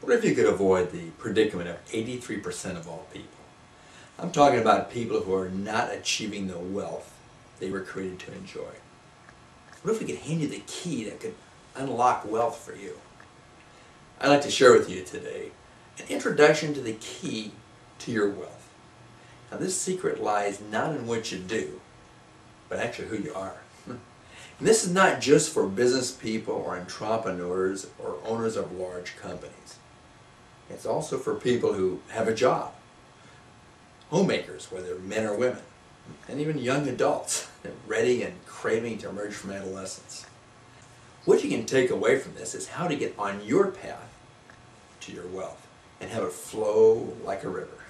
What if you could avoid the predicament of 83% of all people? I'm talking about people who are not achieving the wealth they were created to enjoy. What if we could hand you the key that could unlock wealth for you? I'd like to share with you today an introduction to the key to your wealth. Now, this secret lies not in what you do, but actually who you are. And this is not just for business people or entrepreneurs or owners of large companies. It's also for people who have a job, homemakers, whether men or women, and even young adults ready and craving to emerge from adolescence. What you can take away from this is how to get on your path to your wealth and have it flow like a river.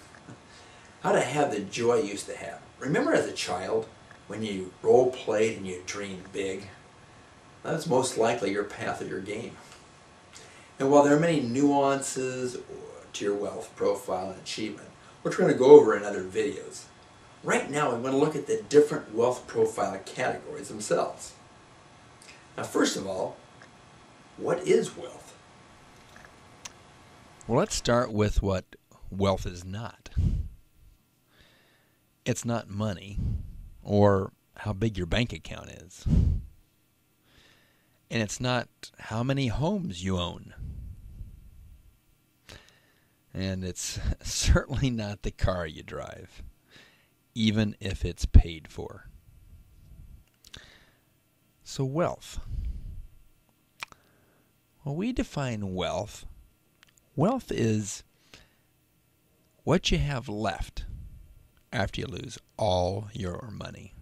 How to have the joy you used to have. Remember as a child when you role played and you dreamed big? That's most likely your path of your game. And while there are many nuances to your wealth profile and achievement, which we're going to go over in other videos, right now we want to look at the different wealth profile categories themselves. Now, first of all, what is wealth? Well, let's start with what wealth is not. It's not money or how big your bank account is. And it's not how many homes you own. And it's certainly not the car you drive, even if it's paid for. So wealth. Well, we define wealth. Wealth is what you have left after you lose all your money.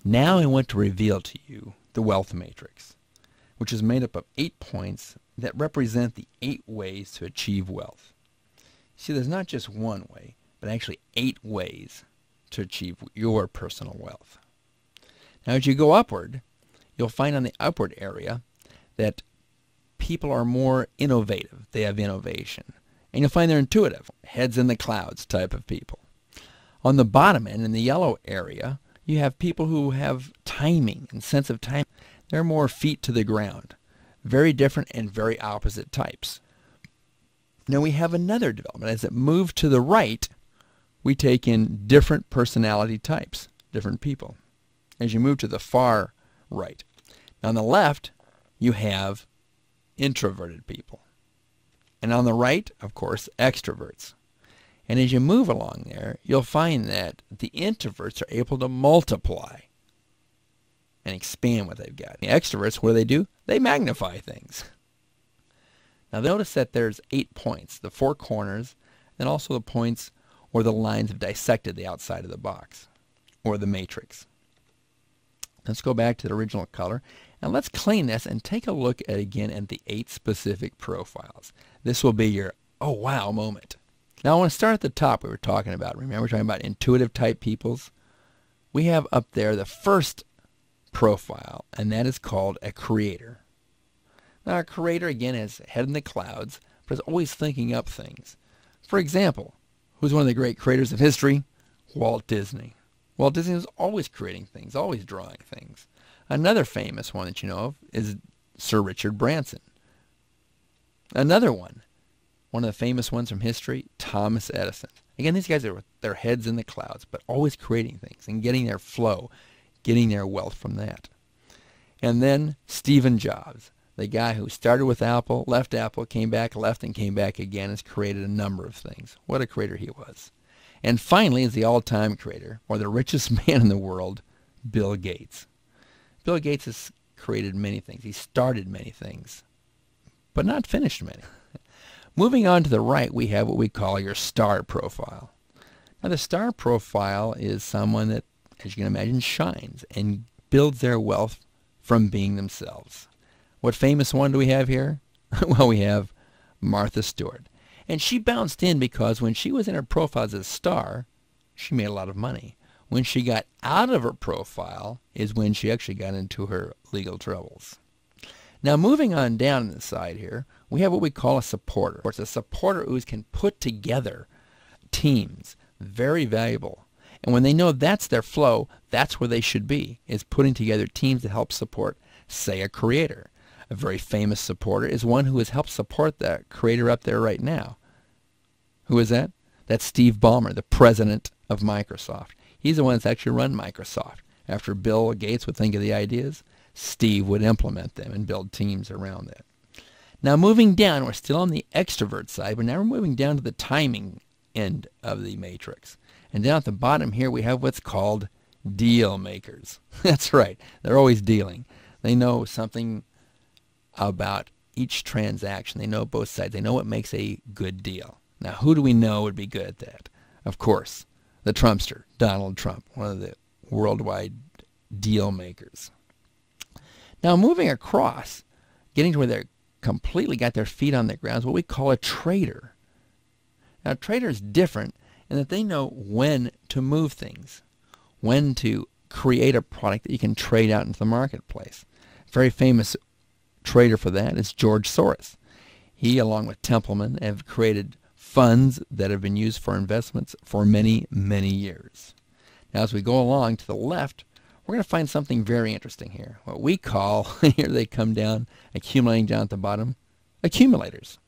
Now I want to reveal to you the wealth matrix, which is made up of 8 points that represent the 8 ways to achieve wealth. See, there's not just one way, but actually 8 ways to achieve your personal wealth. Now, as you go upward, you'll find on the upward area that people are more innovative. They have innovation. And you'll find they're intuitive, heads in the clouds type of people. On the bottom end, in the yellow area, you have people who have timing and sense of time. They're more feet to the ground. Very different and very opposite types. Now we have another development. As it moves to the right, we take in different personality types, different people. As you move to the far right. Now on the left, you have introverted people. And on the right, of course, extroverts. And as you move along there, you'll find that the introverts are able to multiply and expand what they've got. The extroverts, what do? They magnify things. Now notice that there's 8 points, the 4 corners, and also the points or the lines have dissected the outside of the box, or the matrix. Let's go back to the original color, and let's clean this and take a look at again at the 8 specific profiles. This will be your, oh wow moment. Now I want to start at the top we were talking about. Remember, we're talking about intuitive type peoples? We have up there the first profile, and that is called a creator. Now a creator, again, has head in the clouds, but is always thinking up things. For example, who's one of the great creators of history? Walt Disney. Walt Disney was always creating things, always drawing things. Another famous one that you know of is Sir Richard Branson. Another one of the famous ones from history, Thomas Edison. Again, these guys are with their heads in the clouds, but always creating things and getting their flow, getting their wealth from that. And then Stephen Jobs, the guy who started with Apple, left Apple, came back, left, and came back again, has created a number of things. What a creator he was. And finally is the all-time creator, or the richest man in the world, Bill Gates. Bill Gates has created many things. He started many things, but not finished many. Moving on to the right, we have what we call your star profile. Now, the star profile is someone that, as you can imagine, shines and builds their wealth from being themselves. What famous one do we have here? Well, we have Martha Stewart. And she bounced in because when she was in her profile as a star, she made a lot of money. When she got out of her profile is when she actually got into her legal troubles. Now, moving on down the side here, we have what we call a supporter. It's a supporter who can put together teams, very valuable. And when they know that's their flow, that's where they should be, is putting together teams to help support, say, a creator. A very famous supporter is one who has helped support that creator up there right now. Who is that? That's Steve Ballmer, the president of Microsoft. He's the one that's actually run Microsoft. After Bill Gates would think of the ideas, Steve would implement them and build teams around that. Now moving down, we're still on the extrovert side, but now we're moving down to the timing end of the matrix. And down at the bottom here we have what's called deal makers. That's right, they're always dealing. They know something about each transaction. They know both sides. They know what makes a good deal. Now who do we know would be good at that? Of course, the Trumpster, Donald Trump, one of the worldwide deal makers. Now moving across, getting to where they're completely got their feet on the ground is what we call a trader. Now a trader is different in that they know when to move things, when to create a product that you can trade out into the marketplace. A very famous trader for that is George Soros. He, along with Templeman, have created funds that have been used for investments for many, many years. Now as we go along to the left, we're going to find something very interesting here. What we call, here they come down, accumulating down at the bottom, accumulators.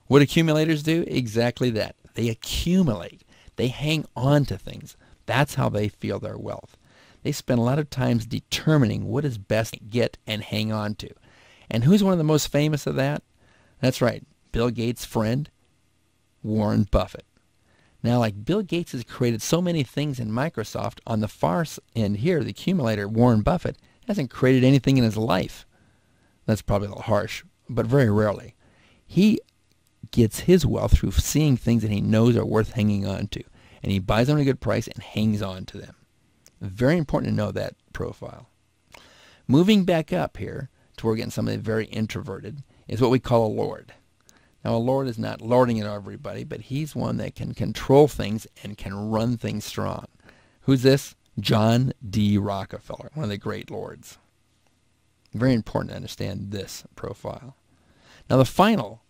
What accumulators do? Exactly that. They accumulate. They hang on to things. That's how they feel their wealth. They spend a lot of times determining what is best to get and hang on to. And who's one of the most famous of that? That's right, Bill Gates' friend, Warren Buffett. Now, like Bill Gates has created so many things in Microsoft, on the far end here, the accumulator, Warren Buffett, hasn't created anything in his life. That's probably a little harsh, but very rarely. He gets his wealth through seeing things that he knows are worth hanging on to, and he buys them at a good price and hangs on to them. Very important to know that profile. Moving back up here to where we're getting somebody very introverted is what we call a lord. Now a lord is not lording it over everybody, but he's one that can control things and can run things strong. Who's this? John D. Rockefeller, one of the great lords. Very important to understand this profile. Now the final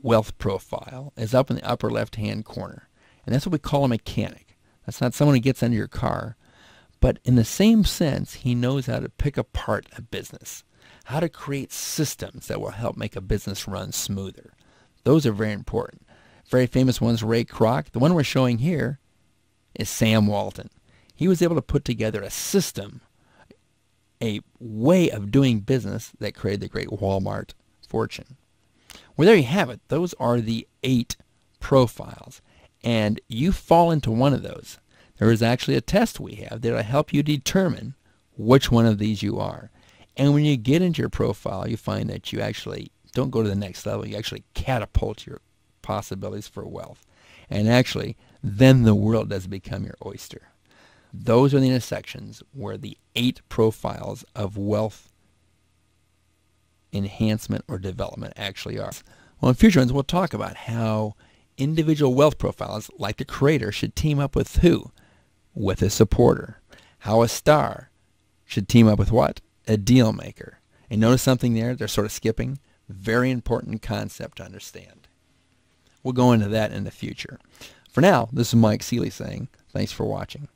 wealth profile is up in the upper left-hand corner, and that's what we call a mechanic. That's not someone who gets under your car, but in the same sense, he knows how to pick apart a business, how to create systems that will help make a business run smoother. Those are very important. Very famous ones, Ray Kroc. The one we're showing here is Sam Walton. He was able to put together a system, a way of doing business that created the great Walmart fortune. Well, there you have it. Those are the 8 profiles, and you fall into one of those. There is actually a test we have that will help you determine which one of these you are. And when you get into your profile, you find that you actually don't go to the next level. You actually catapult your possibilities for wealth. And actually, then the world does become your oyster. Those are the intersections where the 8 profiles of wealth enhancement or development actually are. Well, in future ones, we'll talk about how individual wealth profiles, like the creator, should team up with who? With a supporter. How a star should team up with what? A deal maker. And notice something there they're sort of skipping? Very important concept to understand. We'll go into that in the future. For now, this is Mike Seeley saying, thanks for watching.